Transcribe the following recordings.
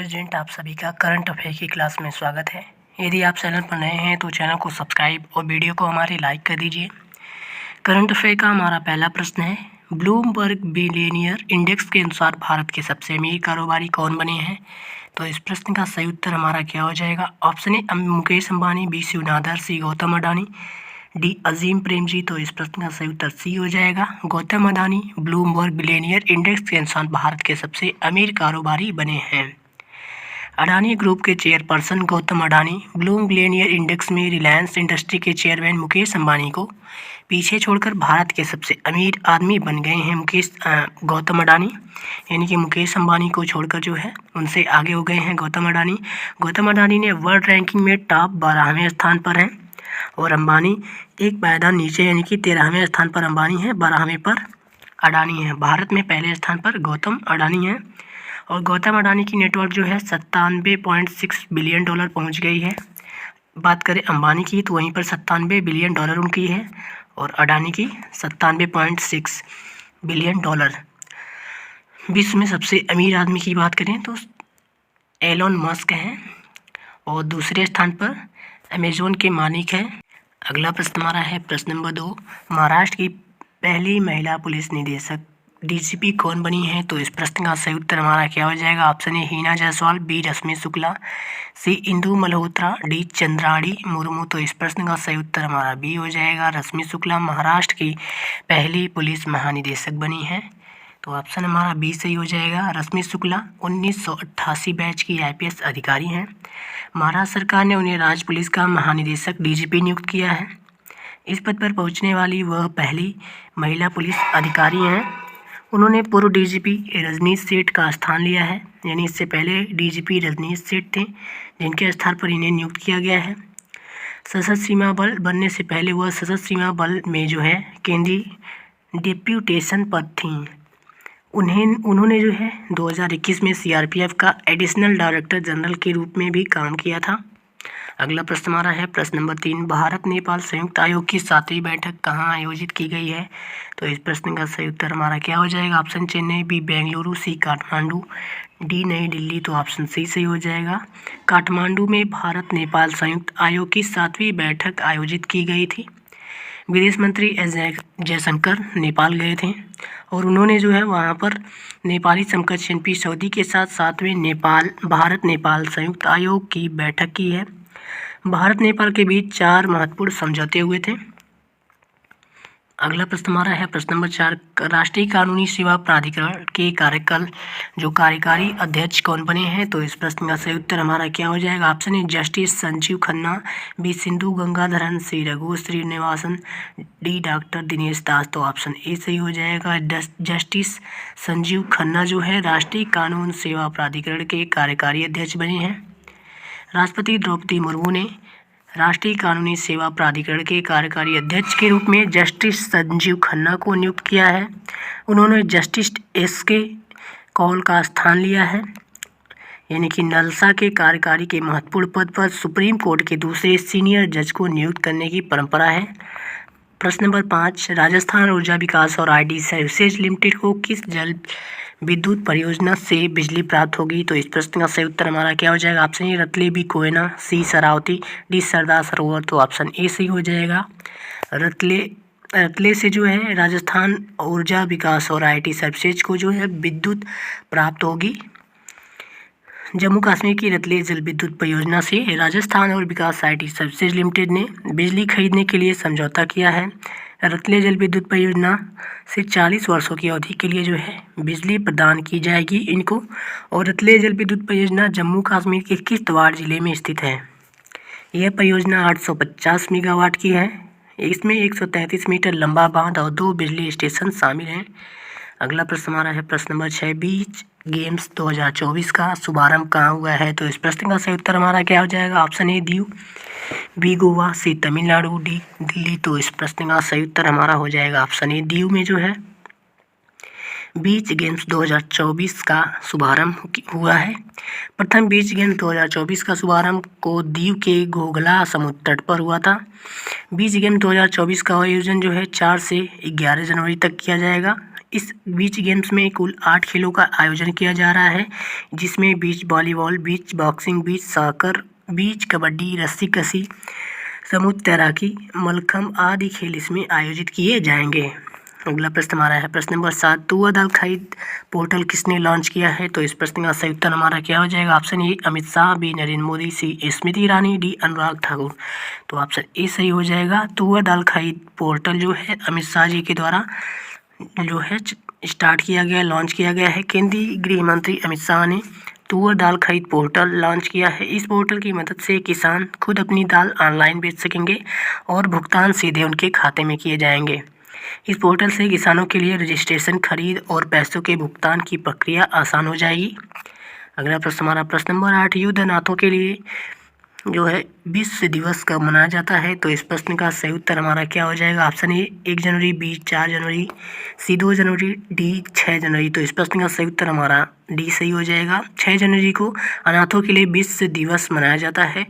Present आप सभी का करंट अफेयर की क्लास में स्वागत है। यदि आप चैनल पर नए हैं तो चैनल को सब्सक्राइब और वीडियो को हमारे लाइक कर दीजिए। करंट अफेयर का हमारा पहला प्रश्न है, ब्लूमबर्ग बिलियनियर इंडेक्स के अनुसार भारत के सबसे अमीर कारोबारी कौन बने हैं? तो इस प्रश्न का सही उत्तर हमारा क्या हो जाएगा? Option A Mukesh Ambani, B Shiv Nadar, C Gautam Adani, D Azim Premji. तो इस प्रश्न का सही उत्तर सी हो जाएगा, Gautam Adani Bloomberg billionaire index के अनुसार भारत के सबसे अमीर कारोबारी बने हैं। अडानी ग्रुप के chairperson Gautam Adani bloom billionaire index में रिलायंस इंडस्ट्री के चेयरमैन मुकेश अंबानी को पीछे छोड़कर भारत के सबसे अमीर आदमी बन गए हैं। गौतम अडानी यानी कि मुकेश अंबानी को छोड़कर जो है उनसे आगे हो गए हैं गौतम अडानी। गौतम अडानी ने वर्ल्ड रैंकिंग में टॉप 12वें स्थान पर हैं और अंबानी एक पायदान नीचे यानी कि 13वें स्थान पर अंबानी है, 12वें पर अडानी है। भारत में पहले स्थान पर गौतम अडानी है और गौतम अडानी की नेटवर्थ जो है 97.6 बिलियन डॉलर पहुंच गई है। बात करें अंबानी की तो वहीं पर 97 बिलियन डॉलर उनकी है और अडानी की 97.6 बिलियन डॉलर। विश्व में सबसे अमीर आदमी की बात करें तो एलोन मस्क हैं और दूसरे स्थान पर अमेजोन के मालिक हैं। अगला प्रश्न हमारा है प्रश्न नंबर 2, महाराष्ट्र की पहली महिला पुलिस निदेशक डीजीपी कौन बनी है? तो इस प्रश्न का सही उत्तर हमारा क्या हो जाएगा? Option A Hina Jaiswal, B Rashmi Shukla, C Indu Malhotra, D Chandrani Murmu. तो इस प्रश्न का सही उत्तर हमारा बी हो जाएगा, रश्मि शुक्ला महाराष्ट्र की पहली पुलिस महानिदेशक बनी है। तो ऑप्शन हमारा बी सही हो जाएगा। रश्मि शुक्ला 1988 बैच की आईपीएस अधिकारी हैं। महाराष्ट्र सरकार ने उन्हें राज्य पुलिस का महानिदेशक डीजीपी नियुक्त किया है। इस पद पर पहुंचने वाली वह पहली महिला पुलिस अधिकारी हैं। उन्होंने पूर्व डीजीपी रजनीश सेठ का स्थान लिया है, यानी इससे पहले डीजीपी रजनीश सेठ थे जिनके स्थान पर इन्हें नियुक्त किया गया है। सशस्त्र सीमा बल बनने से पहले वह सशस्त्र सीमा बल में जो है केंद्रीय डिप्यूटेशन पर थीं। उन्होंने जो है 2021 में सीआरपीएफ का एडिशनल डायरेक्टर जनरल के रूप में भी काम किया था। अगला प्रश्न हमारा है प्रश्न नंबर 3, भारत नेपाल संयुक्त आयोग की 7वीं बैठक कहाँ आयोजित की गई है? तो इस प्रश्न का सही उत्तर हमारा क्या हो जाएगा? ऑप्शन चेन्नई, बी बेंगलुरु, सी काठमांडू, डी नई दिल्ली। तो ऑप्शन सी सही हो जाएगा। काठमांडू में भारत नेपाल संयुक्त आयोग की 7वीं बैठक आयोजित की गई थी। विदेश मंत्री एस जयशंकर नेपाल गए थे और उन्होंने जो है वहाँ पर नेपाली समकक्ष एनपी सऊदी के साथ 7वें भारत नेपाल संयुक्त आयोग की बैठक की है। भारत नेपाल के बीच 4 महत्वपूर्ण समझौते हुए थे। अगला प्रश्न हमारा है प्रश्न नंबर 4, राष्ट्रीय कानूनी सेवा प्राधिकरण के कार्यकारी अध्यक्ष कौन बने हैं? तो इस प्रश्न का सही उत्तर हमारा क्या हो जाएगा? Option A justice Sanjiv Khanna, B Sindhu Gangadharan, C Raghu Srinivasan, D doctor Dinesh Das. तो ऑप्शन ए सही हो जाएगा। जस्टिस संजीव खन्ना जो है राष्ट्रीय कानून सेवा प्राधिकरण के कार्यकारी अध्यक्ष बने हैं। राष्ट्रपति द्रौपदी मुर्मू ने राष्ट्रीय कानूनी सेवा प्राधिकरण के कार्यकारी अध्यक्ष के रूप में जस्टिस संजीव खन्ना को नियुक्त किया है। उन्होंने जस्टिस एस.के. कौल का स्थान लिया है, यानी कि नलसा के कार्यकारी के महत्वपूर्ण पद पर सुप्रीम कोर्ट के दूसरे सीनियर जज को नियुक्त करने की परंपरा है। प्रश्न नंबर 5, राजस्थान ऊर्जा विकास और आईडी सर्विसेज लिमिटेड को किस जल विद्युत परियोजना से बिजली प्राप्त होगी? तो इस प्रश्न का सही उत्तर हमारा क्या हो जाएगा? Option A Ratle B Koyna, C Sharavathi, D Sardar Sarovar. तो ऑप्शन ए सही हो जाएगा। रतले से जो है राजस्थान ऊर्जा विकास और आईटी सर्विसेज को जो है विद्युत प्राप्त होगी। जम्मू कश्मीर की रतले जल विद्युत परियोजना से राजस्थान और विकास आईटी सर्विसेज लिमिटेड ने बिजली खरीदने के लिए समझौता किया है। रतले जल विद्युत परियोजना से 40 वर्षों की अवधि के लिए जो है बिजली प्रदान की जाएगी इनको। और रतले जल विद्युत परियोजना जम्मू कश्मीर के किश्तवाड़ जिले में स्थित है। यह परियोजना 850 मेगावाट की है। इसमें 133 मीटर लंबा बांध और 2 बिजली स्टेशन शामिल हैं। अगला प्रश्न हमारा है प्रश्न नंबर 6, बीच गेम्स 2024 का शुभारंभ कहाँ हुआ है? तो इस प्रश्न का सही उत्तर हमारा क्या हो जाएगा? Option A Diu, B Goa, C Tamil Nadu, D Delhi. तो इस प्रश्न का सही उत्तर हमारा हो जाएगा ऑप्शन ए दीव में जो है बीच गेम्स 2024 का शुभारंभ हुआ है। प्रथम बीच गेम्स 2024 का शुभारंभ को दीव के घोघला समुद्र तट पर हुआ था। बीच गेम्स 2024 का आयोजन जो है 4 से 11 जनवरी तक किया जाएगा। इस बीच गेम्स में कुल 8 खेलों का आयोजन किया जा रहा है, जिसमें बीच वॉलीबॉल, बीच बॉक्सिंग, बीच सॉकर, बीच कबड्डी, रस्सी कसी, समुद्र तैराकी, मलखम्ब आदि खेल इसमें आयोजित किए जाएंगे। अगला प्रश्न हमारा है प्रश्न नंबर 7, तुअर दाल खरीद पोर्टल किसने लॉन्च किया है? तो इस प्रश्न का सही उत्तर हमारा क्या हो जाएगा? Option A Amit Shah, B Narendra Modi, C Smriti Irani, D Anurag Thakur. तो ऑप्शन ए सही हो जाएगा। तुअर दाल खरीद पोर्टल जो है अमित शाह जी के द्वारा जो है स्टार्ट किया गया, लॉन्च किया गया है। केंद्रीय गृह मंत्री अमित शाह ने तुअर दाल खरीद पोर्टल लॉन्च किया है। इस पोर्टल की मदद से किसान खुद अपनी दाल ऑनलाइन बेच सकेंगे और भुगतान सीधे उनके खाते में किए जाएंगे। इस पोर्टल से किसानों के लिए रजिस्ट्रेशन, खरीद और पैसों के भुगतान की प्रक्रिया आसान हो जाएगी। अगला प्रश्न हमारा प्रश्न नंबर 8, युद्ध अनाथों के लिए जो है विश्व दिवस कब मनाया जाता है? तो इस प्रश्न का सही उत्तर हमारा क्या हो जाएगा? ऑप्शन ए 1 जनवरी, बी 4 जनवरी, सी 2 जनवरी, डी 6 जनवरी। तो इस प्रश्न का सही उत्तर हमारा डी सही हो जाएगा। 6 जनवरी को अनाथों के लिए विश्व दिवस मनाया जाता है।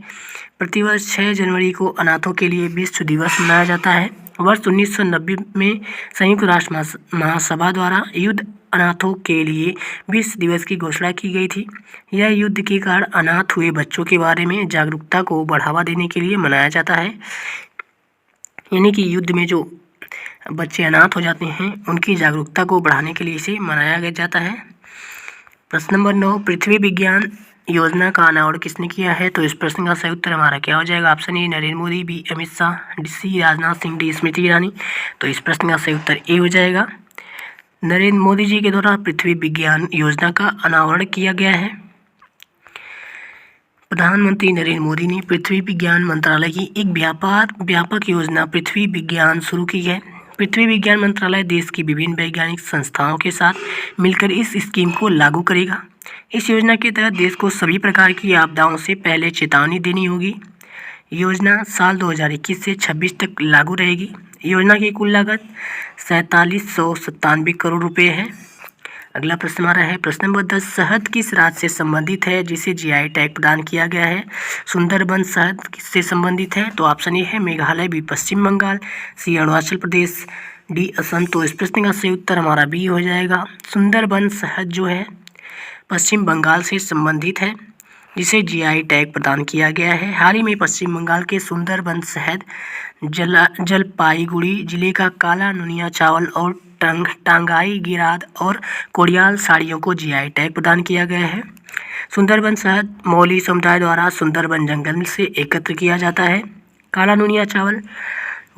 प्रतिवर्ष 6 जनवरी को अनाथों के लिए विश्व दिवस मनाया जाता है। वर्ष 1990 में संयुक्त राष्ट्र महासभा द्वारा युद्ध अनाथों के लिए विश्व दिवस की घोषणा की गई थी। यह युद्ध के कारण अनाथ हुए बच्चों के बारे में जागरूकता को बढ़ावा देने के लिए मनाया जाता है। यानी कि युद्ध में जो बच्चे अनाथ हो जाते हैं उनकी जागरूकता को बढ़ाने के लिए इसे मनाया जाता है। प्रश्न नंबर 9, पृथ्वी विज्ञान योजना का अनावरण किसने किया है? तो इस प्रश्न का सही उत्तर हमारा क्या हो जाएगा? Option A Narendra Modi, B Amit Shah, C Rajnath Singh, D Smriti Irani. तो इस प्रश्न का सही उत्तर ए हो जाएगा। नरेंद्र मोदी जी के द्वारा पृथ्वी विज्ञान योजना का अनावरण किया गया है। प्रधानमंत्री नरेंद्र मोदी ने पृथ्वी विज्ञान मंत्रालय की एक व्यापक योजना पृथ्वी विज्ञान शुरू की है। पृथ्वी विज्ञान मंत्रालय देश की विभिन्न वैज्ञानिक संस्थाओं के साथ मिलकर इस स्कीम को लागू करेगा। इस योजना के तहत देश को सभी प्रकार की आपदाओं से पहले चेतावनी देनी होगी। योजना साल 2021 से 26 तक लागू रहेगी। योजना की कुल लागत 4797 करोड़ रुपए है। अगला प्रश्न हमारा है प्रश्न नंबर 10, शहद किस राज्य से संबंधित है जिसे जीआई टैग प्रदान किया गया है? सुंदरबन शहद किससे संबंधित है? तो ऑप्शन ए है मेघालय, बी पश्चिम बंगाल, सी अरुणाचल प्रदेश, डी असम। तो इस प्रश्न का सही उत्तर हमारा बी हो जाएगा। सुंदरबन शहद जो है पश्चिम बंगाल से संबंधित है, जिसे जीआई टैग प्रदान किया गया है। हाल ही में पश्चिम बंगाल के सुंदरबन शहद जलपाईगुड़ी जिले का काला नुनिया चावल और टांगाई गिराद और कोड़ियाल साड़ियों को जीआई टैग प्रदान किया गया है। सुंदरबन शहद मौली समुदाय द्वारा सुंदरबन जंगल से एकत्र किया जाता है। काला नुनिया चावल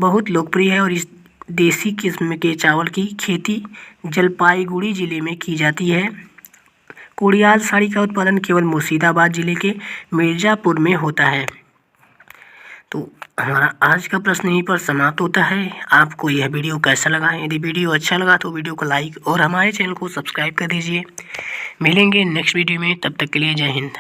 बहुत लोकप्रिय है और इस देसी किस्म के चावल की खेती जलपाईगुड़ी जिले में की जाती है। कोड़ियाल साड़ी का उत्पादन केवल मुर्शिदाबाद जिले के मिर्ज़ापुर में होता है। तो हमारा आज का प्रश्न यहीं पर समाप्त होता है। आपको यह वीडियो कैसा लगा? यदि वीडियो अच्छा लगा तो वीडियो को लाइक और हमारे चैनल को सब्सक्राइब कर दीजिए। मिलेंगे नेक्स्ट वीडियो में, तब तक के लिए जय हिंद।